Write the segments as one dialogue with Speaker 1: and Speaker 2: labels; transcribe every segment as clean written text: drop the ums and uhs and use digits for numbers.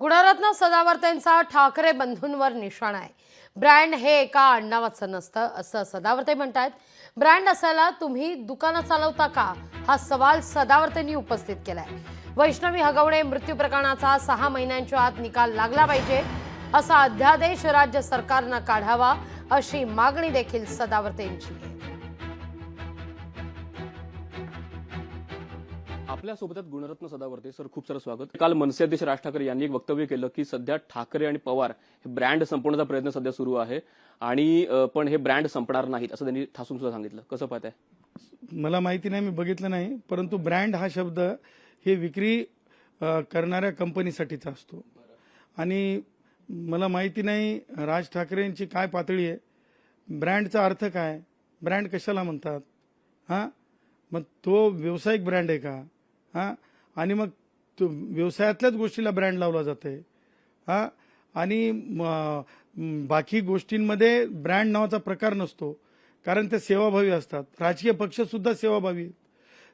Speaker 1: गुणरत्न सदावर्तेंचा ठाकरे बंधूंवर निशाणा आहे। ब्रँड हे एका आडनावाचं नसतं असं सदावर्ते म्हणतात। ब्रँड असायला तुम्ही दुकानं चालवता का, हा सवाल सदावर्तेंनी उपस्थित केलाय। वैष्णवी हगवणे मृत्यू प्रकरणाचा 6 महिन्यांच्या आत निकाल लागला पाहिजे असा अध्यादेश राज्य सरकारनं काढावा अशी मागणी देखील सदावर्तेंची आहे।
Speaker 2: आपल्या सोबत गुणरत्न सदावर्ते सर, खूप सारं स्वागत। काल मनसे अध्यक्ष राज ठाकरे यांनी एक वक्तव्य केलं की सध्या ठाकरे आणि पवार हे ब्रँड संपवण्याचा प्रयत्न सध्या सुरू आहे आणि पण हे ब्रँड संपणार नाहीत असं त्यांनी ठासून सुद्धा सांगितलं। कसं पाहताय?
Speaker 3: मला माहिती नाही, मी बघितलं नाही, परंतु ब्रँड हा शब्द हे विक्री करणाऱ्या कंपनीसाठीचा असतो आणि मला माहिती नाही राज ठाकरेंची काय पातळी आहे, ब्रँडचा अर्थ काय, ब्रँड कशाला म्हणतात, हां मग तो व्यावसायिक ब्रँड आहे का, हां आणि मग तो व्यवसायातल्याच गोष्टीला ब्रँड लावला जाते, हां आणि बाकी गोष्टींमध्ये ब्रँड नावाचा प्रकार नसतो, कारण ते सेवाभावी असतात। राजकीय पक्ष सुद्धा सेवाभावी आहेत,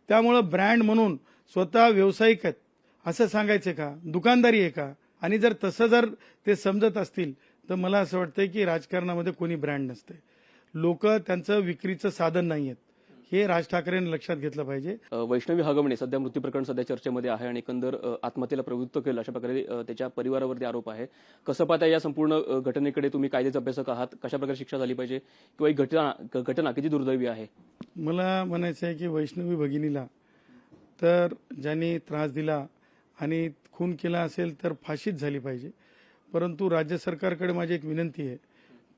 Speaker 3: त्यामुळे ब्रँड म्हणून स्वतः व्यावसायिक आहेत असं सांगायचं का, दुकानदारी आहे का? आणि जर तसं जर ते समजत असतील तर मला असं वाटतंय की राजकारणामध्ये कोणी ब्रँड नसते, लोक त्यांचं विक्रीचं साधन नाही आहेत, हे राज ठाकरेंनी लक्षात घेतलं पाहिजे।
Speaker 2: वैष्णवी हगवणे सध्या मृत्यू प्रकरण सध्या चर्चेमध्ये आहे आणि एकंदर आत्महत्येला प्रवृत्त केलं अशा प्रकारे त्याच्या परिवारावरती आरोप आहे। कसं पाहता या संपूर्ण घटनेकडे? तुम्ही कायद्याचे अभ्यासक आहात, कशा प्रकारे शिक्षा झाली पाहिजे किंवा ही घटना किती दुर्दैवी आहे?
Speaker 3: मला म्हणायचं आहे की वैष्णवी भगिनीला तर ज्यांनी त्रास दिला आणि खून केला असेल तर फाशीच झाली पाहिजे, परंतु राज्य सरकारकडे माझी एक विनंती आहे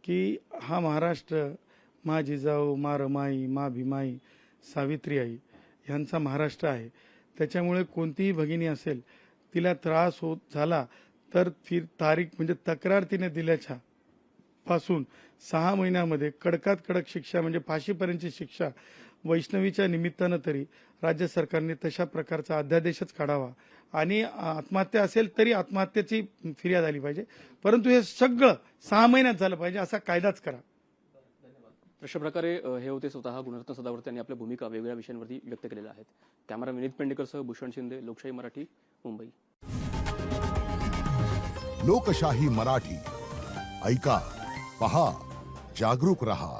Speaker 3: की हा महाराष्ट्र मा जिजाऊ, मा रमाई, मा भीमाई, सावित्री आई यांचा महाराष्ट्र आहे। त्याच्यामुळे कोणतीही भगिनी असेल तिला त्रास होत झाला तर तारीख म्हणजे तक्रार तिने दिल्याच्या पासून 6 महिन्यामध्ये कडकात कडक शिक्षा म्हणजे फाशीपर्यंतची शिक्षा वैष्णवीच्या निमित्तानं तरी राज्य सरकारने तशा प्रकारचा अध्यादेशच काढावा आणि आत्महत्या असेल तरी आत्महत्येची फिर्याद आली पाहिजे, परंतु हे सगळं 6 महिन्यात झालं पाहिजे असा कायदाच करा।
Speaker 2: अशा प्रकारे हे होते स्वतः गुणरत्न सदावर्ते यांनी आपल्या भूमिका वेगवेगळ्या विषयांवरती व्यक्त केलेल्या आहेत। कॅमेरा विनीत पेंडेकरसह भूषण शिंदे, लोकशाही मराठी, मुंबई।
Speaker 4: लोकशाही मराठी ऐका, पहा, जागरूक रहा।